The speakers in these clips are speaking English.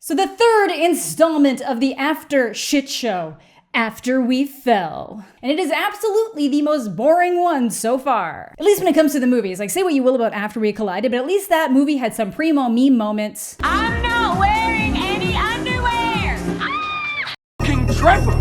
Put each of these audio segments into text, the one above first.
So the third installment of the After shit show, After We Fell. And it is absolutely the most boring one so far. At least when it comes to the movies. Like, say what you will about After We Collided, but at least that movie had some primo meme moments. I'm not wearing any underwear! King Trevor!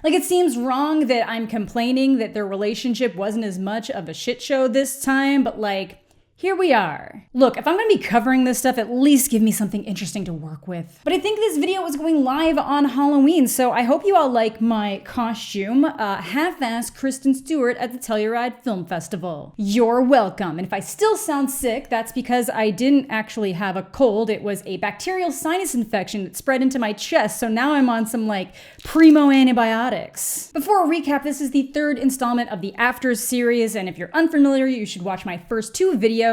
Like, it seems wrong that I'm complaining that their relationship wasn't as much of a shit show this time, but like, here we are. Look, if I'm gonna be covering this stuff, at least give me something interesting to work with. But I think this video is going live on Halloween, so I hope you all like my costume. Half-assed Kristen Stewart at the Telluride Film Festival. You're welcome. And if I still sound sick, that's because I didn't actually have a cold. It was a bacterial sinus infection that spread into my chest, so now I'm on some like primo antibiotics. Before a recap, this is the third installment of the After series, and if you're unfamiliar, you should watch my first two videos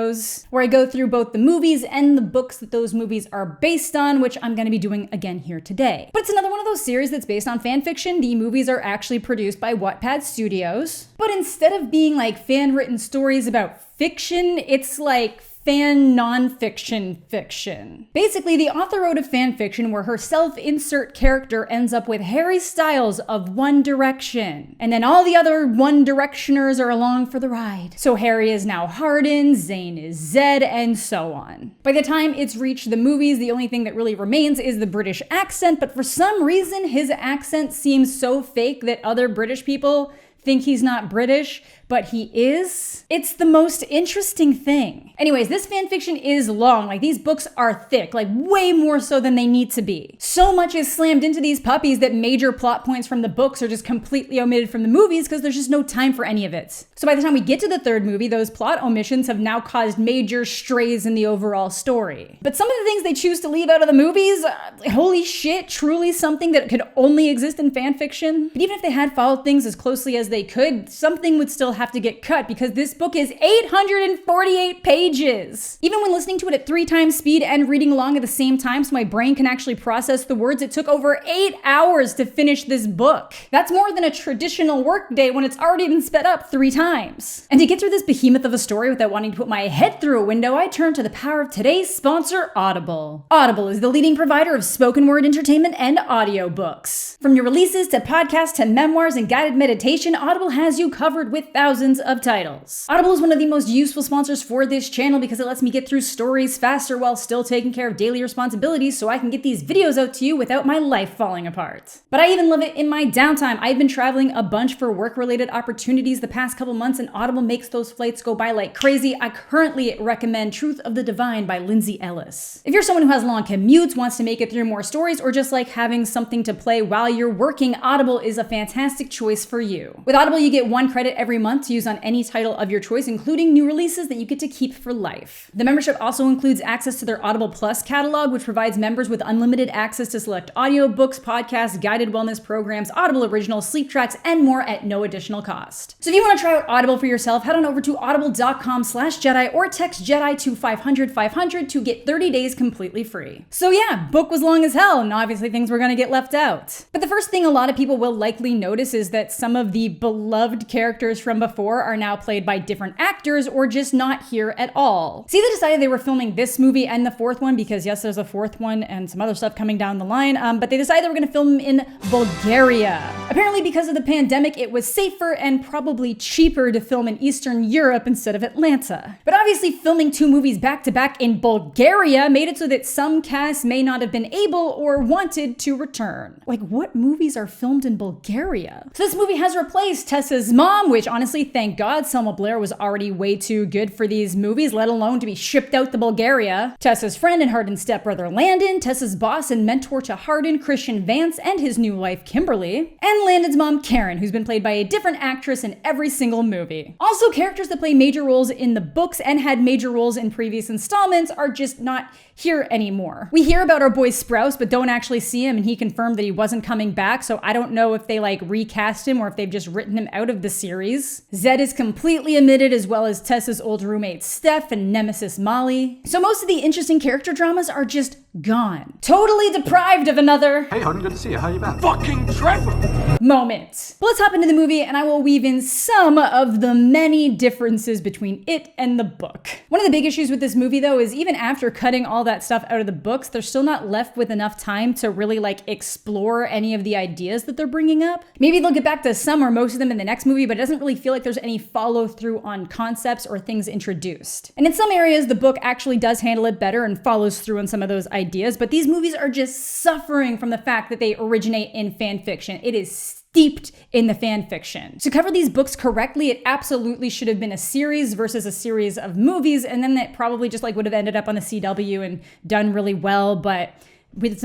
where I go through both the movies and the books that those movies are based on, which I'm going to be doing again here today. But it's another one of those series that's based on fan fiction. The movies are actually produced by Wattpad Studios. But instead of being like fan-written stories about fiction, it's like fan non-fiction fiction. Basically, the author wrote a fan fiction where her self-insert character ends up with Harry Styles of One Direction. And then all the other One Directioners are along for the ride. So Harry is now Hardin, Zayn is Zed, and so on. By the time it's reached the movies, the only thing that really remains is the British accent, but for some reason, his accent seems so fake that other British people think he's not British, but he is. It's the most interesting thing. Anyways, this fanfiction is long. Like, these books are thick, like way more so than they need to be. So much is slammed into these puppies that major plot points from the books are just completely omitted from the movies because there's just no time for any of it. So by the time we get to the third movie, those plot omissions have now caused major strays in the overall story. But some of the things they choose to leave out of the movies, holy shit, truly something that could only exist in fanfiction. But even if they had followed things as closely as they could, something would still have to get cut because this book is 848 pages. Even when listening to it at 3 times speed and reading along at the same time so my brain can actually process the words, it took over 8 hours to finish this book. That's more than a traditional work day when it's already been sped up 3 times. And to get through this behemoth of a story without wanting to put my head through a window, I turn to the power of today's sponsor, Audible. Audible is the leading provider of spoken word entertainment and audiobooks. From new releases to podcasts to memoirs and guided meditation, Audible has you covered with thousands of titles. Audible is one of the most useful sponsors for this channel because it lets me get through stories faster while still taking care of daily responsibilities so I can get these videos out to you without my life falling apart. But I even love it in my downtime. I've been traveling a bunch for work-related opportunities the past couple months, and Audible makes those flights go by like crazy. I currently recommend Truth of the Divine by Lindsay Ellis. If you're someone who has long commutes, wants to make it through more stories, or just like having something to play while you're working, Audible is a fantastic choice for you. With Audible, you get 1 credit every month to use on any title of your choice, including new releases that you get to keep for life. The membership also includes access to their Audible Plus catalog, which provides members with unlimited access to select audiobooks, podcasts, guided wellness programs, Audible originals, sleep tracks, and more at no additional cost. So if you want to try out Audible for yourself, head on over to audible.com/Jedi or text Jedi to 500 to get 30 days completely free. So yeah, book was long as hell, and obviously things were gonna get left out. But the first thing a lot of people will likely notice is that some of the beloved characters from before are now played by different actors or just not here at all. See, they decided they were filming this movie and the fourth one because yes, there's a fourth one and some other stuff coming down the line, but they decided they were gonna film in Bulgaria. Apparently because of the pandemic, it was safer and probably cheaper to film in Eastern Europe instead of Atlanta. But obviously filming 2 movies back to back in Bulgaria made it so that some casts may not have been able or wanted to return. Like, what movies are filmed in Bulgaria? So this movie has replaced Tessa's mom, which honestly, thank God, Selma Blair was already way too good for these movies, let alone to be shipped out to Bulgaria. Tessa's friend and Hardin's stepbrother Landon, Tessa's boss and mentor to Hardin, Christian Vance, and his new wife Kimberly, and Landon's mom Karen, who's been played by a different actress in every single movie. Also, characters that play major roles in the books and had major roles in previous installments are just not here anymore. We hear about our boy Sprouse, but don't actually see him, and he confirmed that he wasn't coming back, so I don't know if they like recast him or if they've just written him out of the series. Zed is completely omitted, as well as Tessa's old roommate Steph and nemesis Molly. So most of the interesting character dramas are just gone. Totally deprived of another Hey, Hardin, good to see you. How you been? Fucking Trevor! moment. But let's hop into the movie and I will weave in some of the many differences between it and the book. One of the big issues with this movie though is even after cutting all that stuff out of the books, they're still not left with enough time to really like explore any of the ideas that they're bringing up. Maybe they'll get back to some or most of them in the next movie, but it doesn't really feel like there's any follow through on concepts or things introduced. And in some areas, the book actually does handle it better and follows through on some of those ideas, but these movies are just suffering from the fact that they originate in fan fiction. It is steeped in the fan fiction. To cover these books correctly, it absolutely should have been a series versus a series of movies, and then that probably just like would have ended up on the CW and done really well, but that's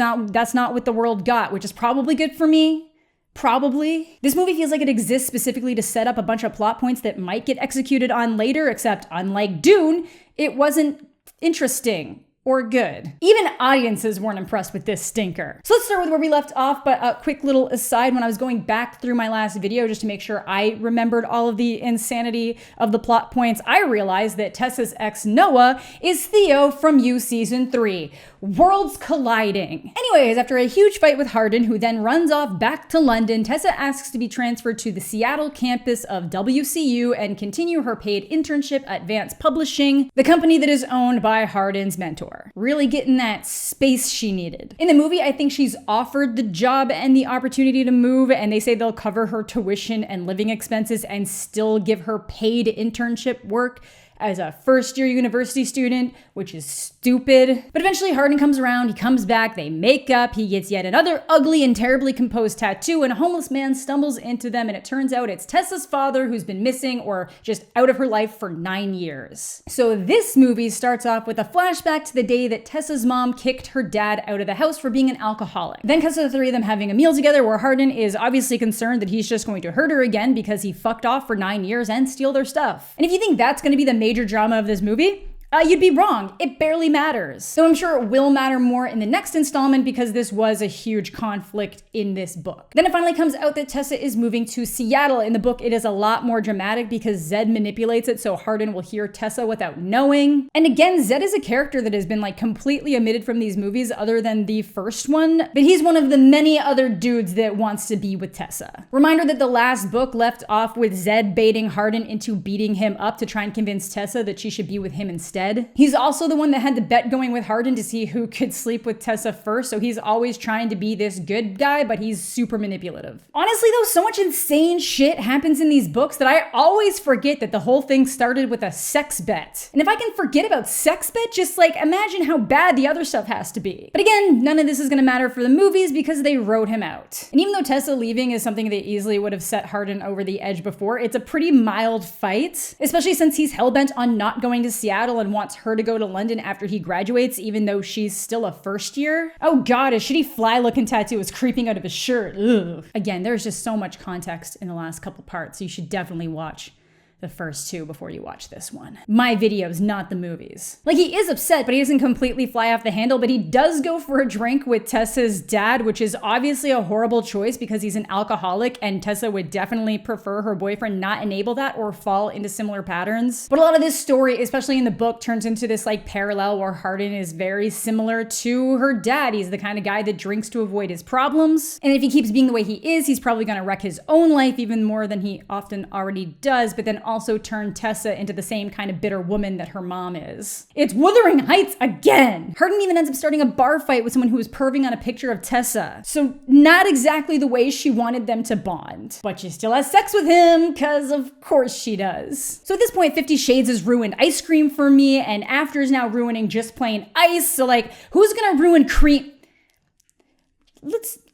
not what the world got, which is probably good for me. Probably. This movie feels like it exists specifically to set up a bunch of plot points that might get executed on later, except unlike Dune, it wasn't interesting or good. Even audiences weren't impressed with this stinker. So let's start with where we left off, but a quick little aside, when I was going back through my last video just to make sure I remembered all of the insanity of the plot points, I realized that Tessa's ex Noah is Theo from You Season 3. Worlds colliding. Anyways, after a huge fight with Hardin, who then runs off back to London, Tessa asks to be transferred to the Seattle campus of WCU and continue her paid internship at Vance Publishing, the company that is owned by Hardin's mentor. Really getting that space she needed. In the movie, I think she's offered the job and the opportunity to move, and they say they'll cover her tuition and living expenses and still give her paid internship work as a first-year university student, which is stupid. But eventually Hardin comes around, he comes back, they make up, he gets yet another ugly and terribly composed tattoo, and a homeless man stumbles into them, and it turns out it's Tessa's father who's been missing or just out of her life for 9 years. So this movie starts off with a flashback to the day that Tessa's mom kicked her dad out of the house for being an alcoholic. Then cuts to the three of them having a meal together where Hardin is obviously concerned that he's just going to hurt her again because he fucked off for 9 years and steal their stuff. And if you think that's going to be the major drama of this movie, you'd be wrong. It barely matters. So I'm sure it will matter more in the next installment because this was a huge conflict in this book. Then it finally comes out that Tessa is moving to Seattle. In the book, it is a lot more dramatic because Zed manipulates it so Hardin will hear Tessa without knowing. And again, Zed is a character that has been like completely omitted from these movies other than the first one, but he's one of the many other dudes that wants to be with Tessa. Reminder that the last book left off with Zed baiting Hardin into beating him up to try and convince Tessa that she should be with him instead. He's also the one that had the bet going with Hardin to see who could sleep with Tessa first, so he's always trying to be this good guy, but he's super manipulative. Honestly though, so much insane shit happens in these books that I always forget that the whole thing started with a sex bet. And if I can forget about sex bet, just like imagine how bad the other stuff has to be. But again, none of this is gonna matter for the movies because they wrote him out. And even though Tessa leaving is something that easily would have set Hardin over the edge before, it's a pretty mild fight, especially since he's hellbent on not going to Seattle and wants her to go to London after he graduates, even though she's still a first year. Oh God, a shitty fly-looking tattoo is creeping out of his shirt. Ugh. Again, there's just so much context in the last couple parts, so you should definitely watch the first two before you watch this one. My videos, not the movies. Like, he is upset, but he doesn't completely fly off the handle, but he does go for a drink with Tessa's dad, which is obviously a horrible choice because he's an alcoholic and Tessa would definitely prefer her boyfriend not enable that or fall into similar patterns. But a lot of this story, especially in the book, turns into this like parallel where Hardin is very similar to her dad. He's the kind of guy that drinks to avoid his problems. And if he keeps being the way he is, he's probably gonna wreck his own life even more than he often already does, but then also turn Tessa into the same kind of bitter woman that her mom is. It's Wuthering Heights again! Hardin even ends up starting a bar fight with someone who was perving on a picture of Tessa. So not exactly the way she wanted them to bond. But she still has sex with him, cause of course she does. So at this point, 50 Shades has ruined ice cream for me, and After is now ruining just plain ice, so like, who's gonna ruin cream?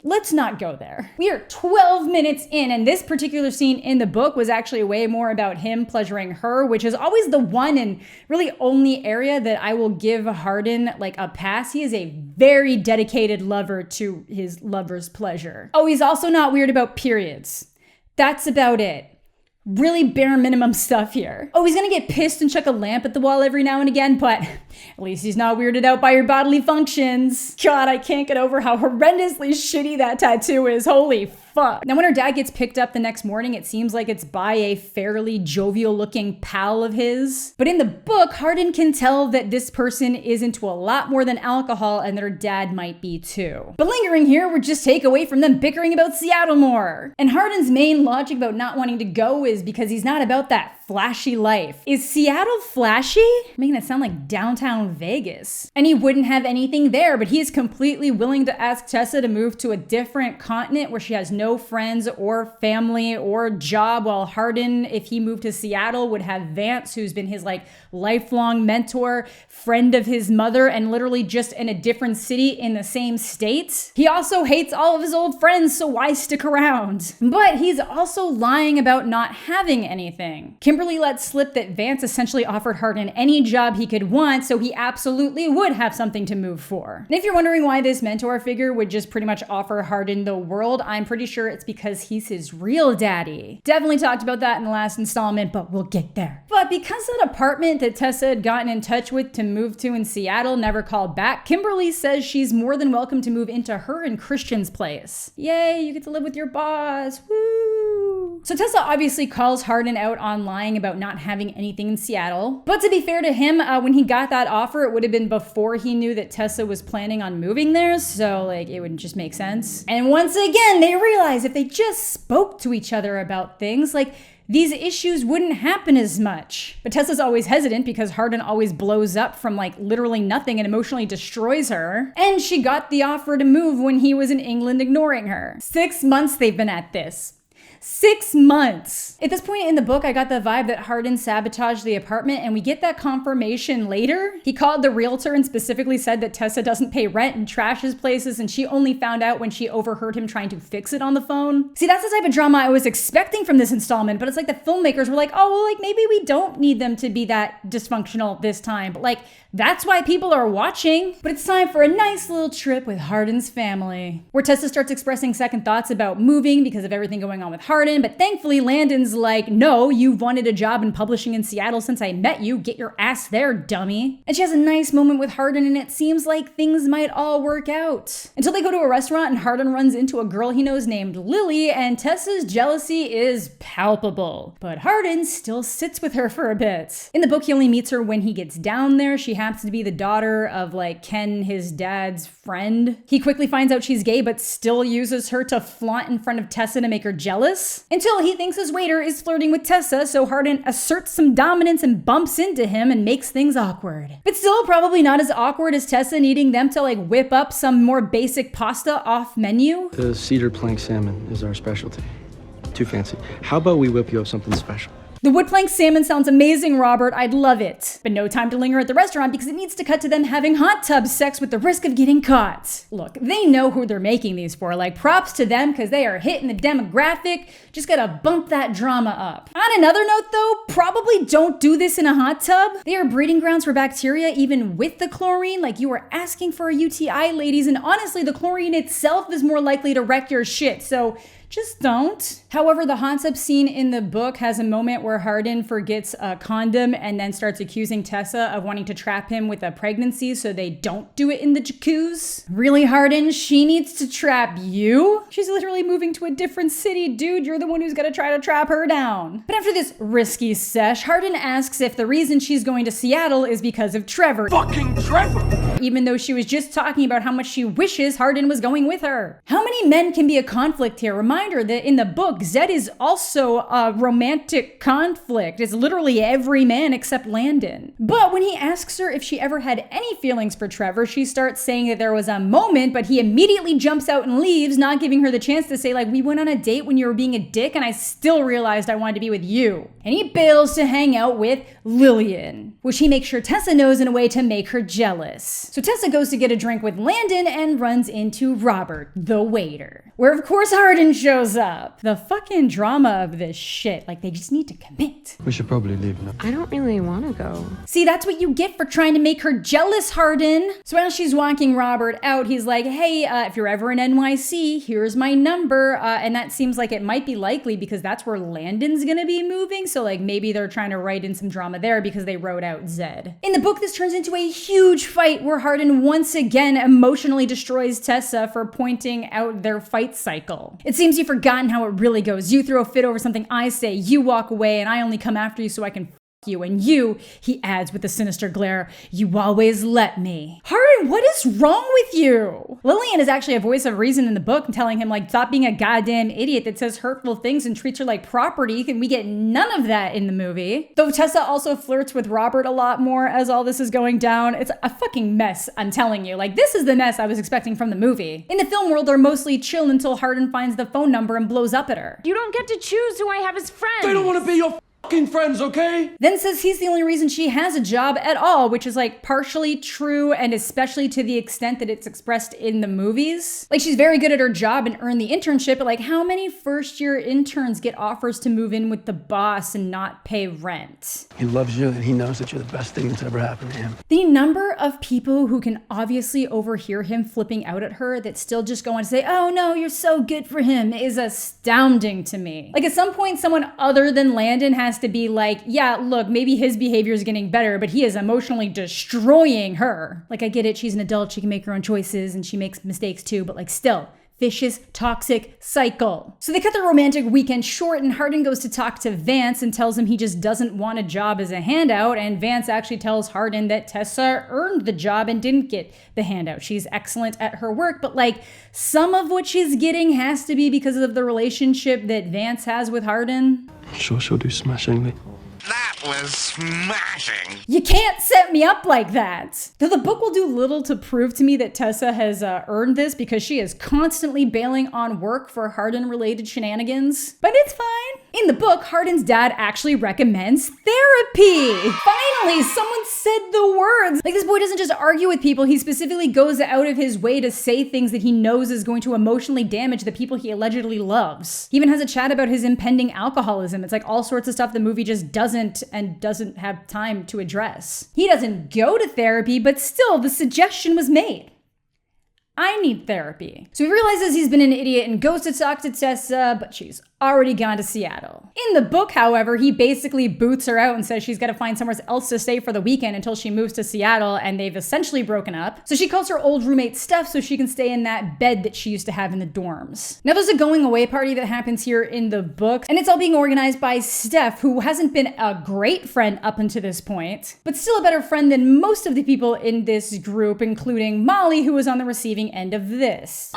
Let's not go there. We are 12 minutes in, and this particular scene in the book was actually way more about him pleasuring her, which is always the one and really only area that I will give Hardin like a pass. He is a very dedicated lover to his lover's pleasure. Oh, he's also not weird about periods. That's about it. Really bare minimum stuff here. Oh, he's gonna get pissed and chuck a lamp at the wall every now and again, but at least he's not weirded out by your bodily functions. God, I can't get over how horrendously shitty that tattoo is. Holy fuck? Now, when her dad gets picked up the next morning, it seems like it's by a fairly jovial looking pal of his. But in the book, Hardin can tell that this person is into a lot more than alcohol and that her dad might be too. But lingering here would just take away from them bickering about Seattle more. And Hardin's main logic about not wanting to go is because he's not about that flashy life. Is Seattle flashy? Making it sound like downtown Vegas. And he wouldn't have anything there, but he is completely willing to ask Tessa to move to a different continent where she has no friends or family or job, while Hardin, if he moved to Seattle, would have Vance, who's been his like lifelong mentor, friend of his mother, and literally just in a different city in the same state. He also hates all of his old friends, so why stick around? But he's also lying about not having anything. Kimberly let slip that Vance essentially offered Hardin any job he could want, so he absolutely would have something to move for. And if you're wondering why this mentor figure would just pretty much offer Hardin the world, I'm pretty sure it's because he's his real daddy. Definitely talked about that in the last installment, but we'll get there. But because that apartment that Tessa had gotten in touch with to move to in Seattle never called back, Kimberly says she's more than welcome to move into her and Christian's place. Yay, you get to live with your boss, woo! So Tessa obviously calls Hardin out on lying about not having anything in Seattle. But to be fair to him, when he got that offer, it would have been before he knew that Tessa was planning on moving there, so like it would just make sense. And once again, they realize if they just spoke to each other about things, like these issues wouldn't happen as much. But Tessa's always hesitant because Hardin always blows up from like literally nothing and emotionally destroys her. And she got the offer to move when he was in England ignoring her. 6 months they've been at this. 6 months. At this point in the book, I got the vibe that Hardin sabotaged the apartment, and we get that confirmation later. He called the realtor and specifically said that Tessa doesn't pay rent and trashes places, and she only found out when she overheard him trying to fix it on the phone. See, that's the type of drama I was expecting from this installment, but it's like the filmmakers were like, oh, well, like maybe we don't need them to be that dysfunctional this time, but like that's why people are watching. But it's time for a nice little trip with Hardin's family, where Tessa starts expressing second thoughts about moving because of everything going on with Hardin, but thankfully Landon's like, no, you've wanted a job in publishing in Seattle since I met you. Get your ass there, dummy. And she has a nice moment with Hardin, and it seems like things might all work out. Until they go to a restaurant and Hardin runs into a girl he knows named Lily, and Tessa's jealousy is palpable. But Hardin still sits with her for a bit. In the book, he only meets her when he gets down there. She happens to be the daughter of like Ken, his dad's friend. He quickly finds out she's gay, but still uses her to flaunt in front of Tessa to make her jealous. Until he thinks his waiter is flirting with Tessa, so Hardin asserts some dominance and bumps into him and makes things awkward. But still probably not as awkward as Tessa needing them to like whip up some more basic pasta off menu. The cedar plank salmon is our specialty. Too fancy. How about we whip you up something special? The wood plank salmon sounds amazing, Robert. I'd love it. But no time to linger at the restaurant because it needs to cut to them having hot tub sex with the risk of getting caught. Look, they know who they're making these for. Like, props to them because they are hitting the demographic. Just gotta bump that drama up. On another note though, probably don't do this in a hot tub. They are breeding grounds for bacteria even with the chlorine. Like, you are asking for a UTI, ladies. And honestly, the chlorine itself is more likely to wreck your shit. So just don't. However, the hot tub scene in the book has a moment where Hardin forgets a condom and then starts accusing Tessa of wanting to trap him with a pregnancy so they don't do it in the jacuzzi. Really, Hardin? She needs to trap you? She's literally moving to a different city, dude. You're the one who's gonna try to trap her down. But after this risky sesh, Hardin asks if the reason she's going to Seattle is because of Trevor. Fucking Trevor! Even though she was just talking about how much she wishes Hardin was going with her. How many men can be a conflict here? Reminder that in the book, Zed is also a romantic conflict. It's literally every man except Landon. But when he asks her if she ever had any feelings for Trevor, she starts saying that there was a moment, but he immediately jumps out and leaves, not giving her the chance to say, like, we went on a date when you were being a dick and I still realized I wanted to be with you. And he bails to hang out with Lillian, which he makes sure Tessa knows in a way to make her jealous. So Tessa goes to get a drink with Landon and runs into Robert, the waiter, where of course Hardin shows up. The fucking drama of this shit. Like, they just need to commit. We should probably leave now. I don't really want to go. See, that's what you get for trying to make her jealous, Hardin. So as she's walking Robert out, he's like, hey, if you're ever in NYC, here's my number. And that seems like it might be likely because that's where Landon's gonna be moving. So like maybe they're trying to write in some drama there because they wrote out Zed. In the book, this turns into a huge fight where where Hardin once again emotionally destroys Tessa for pointing out their fight cycle. It seems you've forgotten how it really goes. You throw a fit over something I say, you walk away, and I only come after you so I can you. And you, he adds with a sinister glare, you always let me. Hardin, what is wrong with you? Lillian is actually a voice of reason in the book, telling him, like, stop being a goddamn idiot that says hurtful things and treats her like property. And we get none of that in the movie. Though Tessa also flirts with Robert a lot more as all this is going down. It's a fucking mess, I'm telling you. Like, this is the mess I was expecting from the movie. In the film world, they're mostly chill until Hardin finds the phone number and blows up at her. You don't get to choose who I have as friends. They don't want to be your fucking friends, okay? Then says he's the only reason she has a job at all, which is like partially true, and especially to the extent that it's expressed in the movies. Like, she's very good at her job and earned the internship, but like, how many first-year interns get offers to move in with the boss and not pay rent? He loves you and he knows that you're the best thing that's ever happened to him. The number of people who can obviously overhear him flipping out at her that still just go on to say, oh no, you're so good for him, is astounding to me. Like, at some point, someone other than Landon has to be like, yeah, look, maybe his behavior is getting better, but he is emotionally destroying her. Like, I get it, she's an adult, she can make her own choices, and she makes mistakes too, but like, still, vicious, toxic cycle. So they cut their romantic weekend short, and Hardin goes to talk to Vance and tells him he just doesn't want a job as a handout, and Vance actually tells Hardin that Tessa earned the job and didn't get the handout. She's excellent at her work, but like, some of what she's getting has to be because of the relationship that Vance has with Hardin. Sure she'll do smashingly. That was smashing. You can't set me up like that. Though the book will do little to prove to me that Tessa has earned this, because she is constantly bailing on work for Hardin-related shenanigans. But it's fine. In the book, Hardin's dad actually recommends therapy. Finally, someone said the words. Like, this boy doesn't just argue with people, he specifically goes out of his way to say things that he knows is going to emotionally damage the people he allegedly loves. He even has a chat about his impending alcoholism. It's like all sorts of stuff the movie just doesn't have time to address. He doesn't go to therapy, but still the suggestion was made. I need therapy. So he realizes he's been an idiot and goes to talk to Tessa, but she's already gone to Seattle. In the book, however, he basically boots her out and says she's got to find somewhere else to stay for the weekend until she moves to Seattle, and they've essentially broken up. So she calls her old roommate Steph so she can stay in that bed that she used to have in the dorms. Now there's a going away party that happens here in the book, and it's all being organized by Steph, who hasn't been a great friend up until this point, but still a better friend than most of the people in this group, including Molly, who was on the receiving end of this.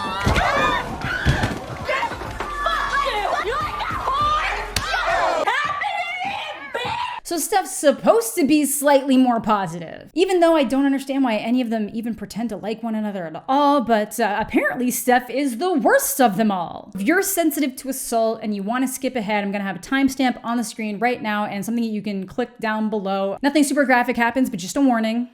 So Steph's supposed to be slightly more positive, even though I don't understand why any of them even pretend to like one another at all, but apparently Steph is the worst of them all. If you're sensitive to assault and you want to skip ahead, I'm gonna have a timestamp on the screen right now and something that you can click down below. Nothing super graphic happens, but just a warning.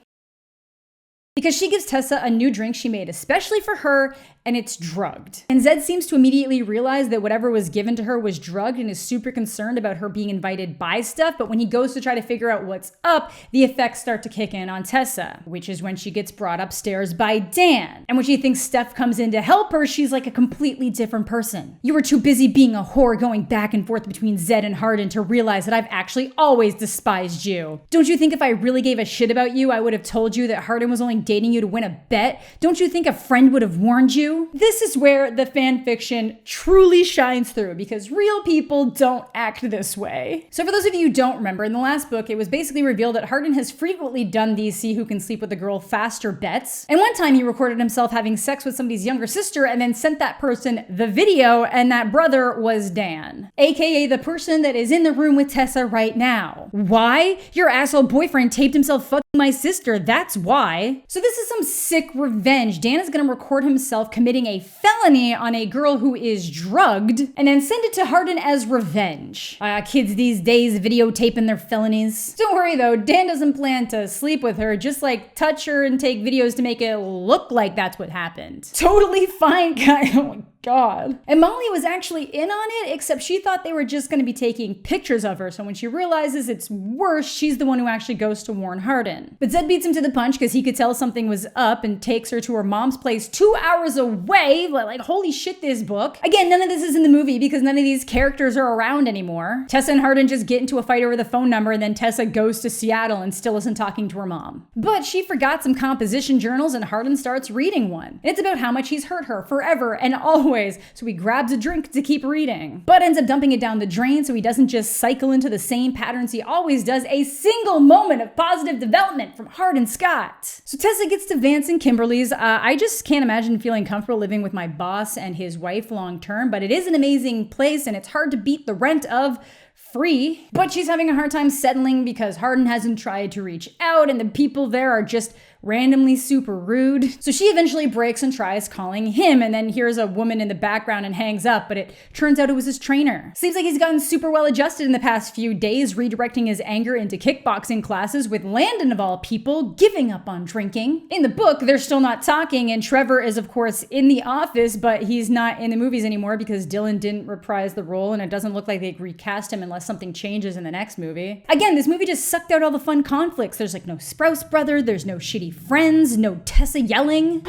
Because she gives Tessa a new drink she made especially for her, and it's drugged. And Zed seems to immediately realize that whatever was given to her was drugged and is super concerned about her being invited by Steph, but when he goes to try to figure out what's up, the effects start to kick in on Tessa, which is when she gets brought upstairs by Dan. And when she thinks Steph comes in to help her, she's like a completely different person. You were too busy being a whore going back and forth between Zed and Hardin to realize that I've actually always despised you. Don't you think if I really gave a shit about you, I would have told you that Hardin was only dating you to win a bet? Don't you think a friend would have warned you? This is where the fan fiction truly shines through, because real people don't act this way. So for those of you who don't remember, in the last book, it was basically revealed that Hardin has frequently done these see who can sleep with a girl faster bets. And one time he recorded himself having sex with somebody's younger sister and then sent that person the video, and that brother was Dan, aka the person that is in the room with Tessa right now. Why? Your asshole boyfriend taped himself fucking my sister, that's why. So this is some sick revenge. Dan is gonna record himself committing a felony on a girl who is drugged and then send it to Hardin as revenge. Kids these days videotaping their felonies. Don't worry though, Dan doesn't plan to sleep with her, just like touch her and take videos to make it look like that's what happened. Totally fine guy. Oh my God. And Molly was actually in on it, except she thought they were just going to be taking pictures of her. So when she realizes it's worse, she's the one who actually goes to warn Hardin. But Zed beats him to the punch because he could tell something was up and takes her to her mom's place 2 hours away. Like, holy shit, this book. Again, none of this is in the movie because none of these characters are around anymore. Tessa and Hardin just get into a fight over the phone number, and then Tessa goes to Seattle and still isn't talking to her mom. But she forgot some composition journals, and Hardin starts reading one. It's about how much he's hurt her forever and always. So he grabs a drink to keep reading, but ends up dumping it down the drain so he doesn't just cycle into the same patterns he always does. A single moment of positive development from Hardin Scott. So Tessa gets to Vance and Kimberly's. I just can't imagine feeling comfortable living with my boss and his wife long term, but it is an amazing place and it's hard to beat the rent of free. But she's having a hard time settling because Hardin hasn't tried to reach out and the people there are just randomly super rude. So she eventually breaks and tries calling him, and then hears a woman in the background and hangs up, but it turns out it was his trainer. Seems like he's gotten super well adjusted in the past few days, redirecting his anger into kickboxing classes, with Landon of all people giving up on drinking. In the book, they're still not talking, and Trevor is of course in the office, but he's not in the movies anymore because Dylan didn't reprise the role, and it doesn't look like they recast him unless something changes in the next movie. Again, this movie just sucked out all the fun conflicts. There's like no Sprouse brother, there's no shitty friends, no Tessa yelling.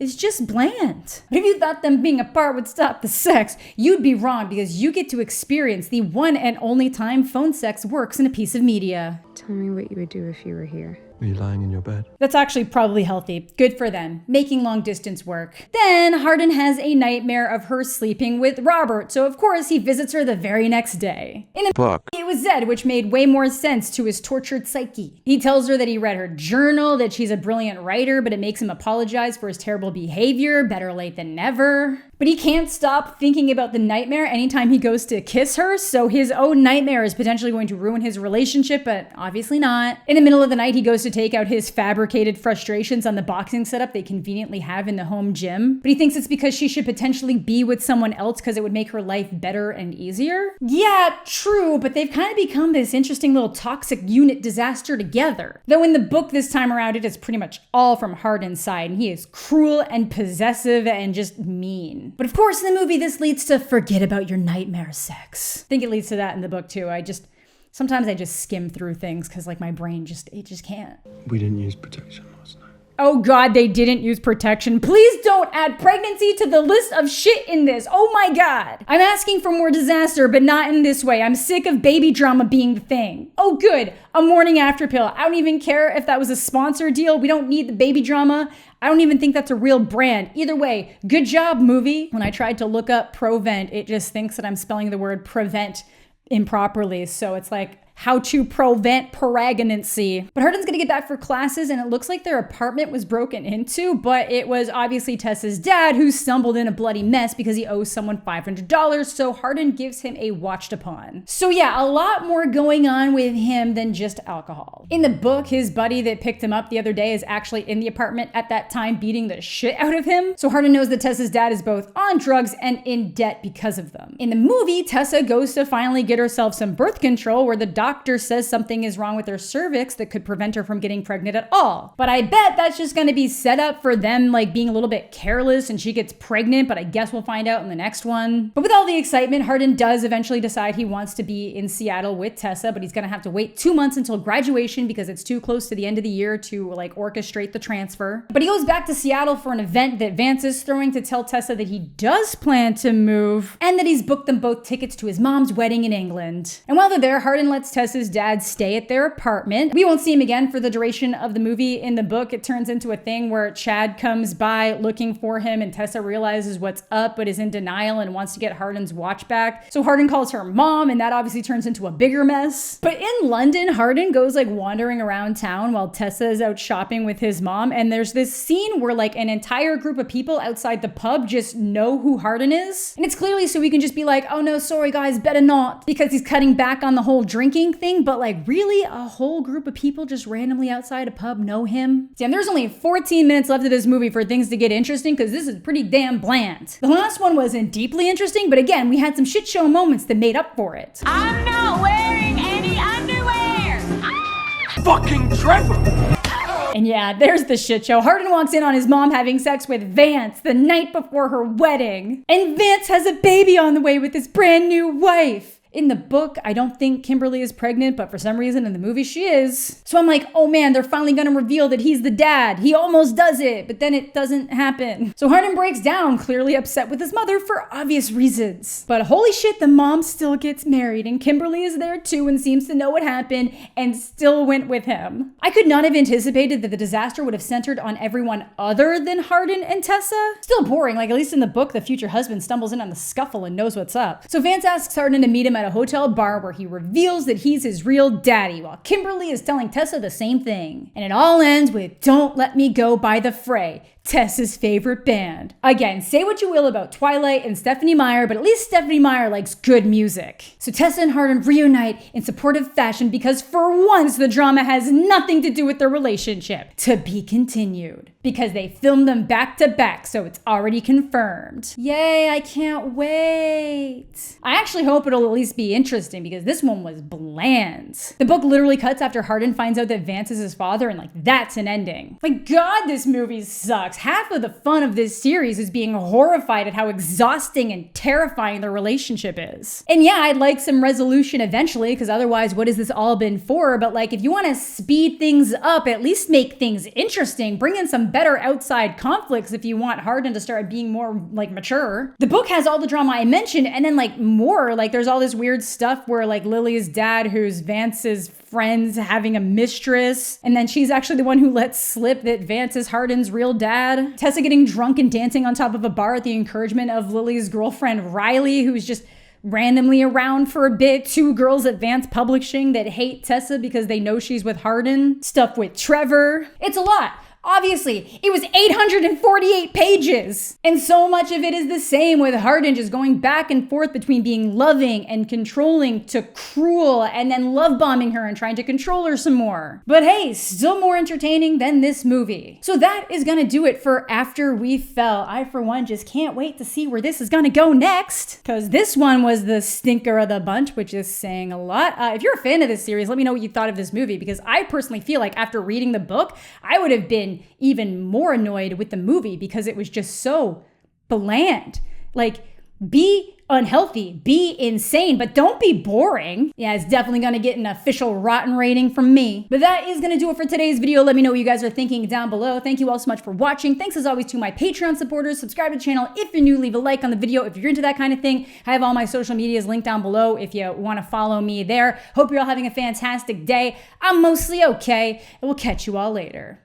It's just bland. But if you thought them being apart would stop the sex, you'd be wrong because you get to experience the one and only time phone sex works in a piece of media. Tell me what you would do if you were here. Are you lying in your bed? That's actually probably healthy. Good for them. Making long distance work. Then Hardin has a nightmare of her sleeping with Robert, so of course he visits her the very next day. In the book, it was Zed, which made way more sense to his tortured psyche. He tells her that he read her journal, that she's a brilliant writer, but it makes him apologize for his terrible behavior. Better late than never. But he can't stop thinking about the nightmare anytime he goes to kiss her, so his own nightmare is potentially going to ruin his relationship, but obviously not. In the middle of the night, he goes to take out his fabricated frustrations on the boxing setup they conveniently have in the home gym, but he thinks it's because she should potentially be with someone else because it would make her life better and easier. Yeah, true, but they've kind of become this interesting little toxic unit disaster together. Though in the book this time around, it is pretty much all from Hardin's side, and he is cruel and possessive and just mean. But of course, in the movie, this leads to forget about your nightmare sex. I think it leads to that in the book too. Sometimes I just skim through things because like my brain just can't. We didn't use protection last night. Oh God, they didn't use protection. Please don't add pregnancy to the list of shit in this. Oh my God. I'm asking for more disaster, but not in this way. I'm sick of baby drama being the thing. Oh good, a morning after pill. I don't even care if that was a sponsor deal. We don't need the baby drama. I don't even think that's a real brand. Either way, good job, movie. When I tried to look up Provent, it just thinks that I'm spelling the word prevent improperly. So it's like, how to prevent pregnancy. But Hardin's gonna get back for classes, and it looks like their apartment was broken into, but it was obviously Tessa's dad who stumbled in a bloody mess because he owes someone $500, so Hardin gives him a watched upon. So yeah, a lot more going on with him than just alcohol. In the book, his buddy that picked him up the other day is actually in the apartment at that time beating the shit out of him. So Hardin knows that Tessa's dad is both on drugs and in debt because of them. In the movie, Tessa goes to finally get herself some birth control where the doctor says something is wrong with her cervix that could prevent her from getting pregnant at all. But I bet that's just gonna be set up for them like being a little bit careless and she gets pregnant, but I guess we'll find out in the next one. But with all the excitement, Hardin does eventually decide he wants to be in Seattle with Tessa, but he's gonna have to wait 2 months until graduation because it's too close to the end of the year to like orchestrate the transfer. But he goes back to Seattle for an event that Vance is throwing to tell Tessa that he does plan to move and that he's booked them both tickets to his mom's wedding in England. And while they're there, Hardin lets Tessa's dad stay at their apartment. We won't see him again for the duration of the movie. In the book, it turns into a thing where Chad comes by looking for him and Tessa realizes what's up but is in denial and wants to get Hardin's watch back. So Hardin calls her mom and that obviously turns into a bigger mess. But in London, Hardin goes like wandering around town while Tessa is out shopping with his mom, and there's this scene where like an entire group of people outside the pub just know who Hardin is. And it's clearly so we can just be like, oh no, sorry guys, better not, because he's cutting back on the whole drinking thing. But like really a whole group of people just randomly outside a pub know him? Damn, there's only 14 minutes left of this movie for things to get interesting because this is pretty damn bland. The last one wasn't deeply interesting, but again, we had some shit show moments that made up for it. I'm not wearing any underwear. Fucking Trevor! And yeah, there's the shit show. Hardin walks in on his mom having sex with Vance the night before her wedding. And Vance has a baby on the way with his brand new wife. In the book, I don't think Kimberly is pregnant, but for some reason in the movie she is. So I'm like, oh man, they're finally gonna reveal that he's the dad. He almost does it, but then it doesn't happen. So Hardin breaks down, clearly upset with his mother for obvious reasons. But holy shit, the mom still gets married, and Kimberly is there too and seems to know what happened and still went with him. I could not have anticipated that the disaster would have centered on everyone other than Hardin and Tessa. Still boring, like at least in the book, the future husband stumbles in on the scuffle and knows what's up. So Vance asks Hardin to meet him at a hotel bar where he reveals that he's his real daddy, while Kimberly is telling Tessa the same thing. And it all ends with "Don't Let Me Go" by The Fray, Tessa's favorite band. Again, say what you will about Twilight and Stephenie Meyer, but at least Stephenie Meyer likes good music. So Tessa and Hardin reunite in supportive fashion because for once the drama has nothing to do with their relationship. To be continued. Because they filmed them back to back, so it's already confirmed. Yay, I can't wait. I actually hope it'll at least be interesting because this one was bland. The book literally cuts after Hardin finds out that Vance is his father, and like that's an ending. My God, this movie sucks. Half of the fun of this series is being horrified at how exhausting and terrifying their relationship is. And yeah, I'd like some resolution eventually, because otherwise what has this all been for? But like if you want to speed things up, at least make things interesting. Bring in some better outside conflicts if you want Hardin to start being more like mature. The book has all the drama I mentioned and then like more, like there's all this weird stuff where like Lily's dad, who's Vance's friends, having a mistress, and then she's actually the one who lets slip that Vance is Hardin's real dad. Tessa getting drunk and dancing on top of a bar at the encouragement of Lily's girlfriend Riley, who's just randomly around for a bit. 2 girls at Vance Publishing that hate Tessa because they know she's with Hardin. Stuff with Trevor. It's a lot. Obviously, it was 848 pages. And so much of it is the same, with Hardin just going back and forth between being loving and controlling to cruel and then love bombing her and trying to control her some more. But hey, still more entertaining than this movie. So that is gonna do it for After We Fell. I, for one, just can't wait to see where this is gonna go next, because this one was the stinker of the bunch, which is saying a lot. If you're a fan of this series, let me know what you thought of this movie, because I personally feel like after reading the book, I would have been even more annoyed with the movie because it was just so bland. Like, be unhealthy, be insane, but don't be boring. Yeah, it's definitely gonna get an official rotten rating from me. But that is gonna do it for today's video. Let me know what you guys are thinking down below. Thank you all so much for watching. Thanks as always to my Patreon supporters. Subscribe to the channel if you're new, leave a like on the video if you're into that kind of thing. I have all my social medias linked down below if you wanna follow me there. Hope you're all having a fantastic day. I'm mostly okay, and we'll catch you all later.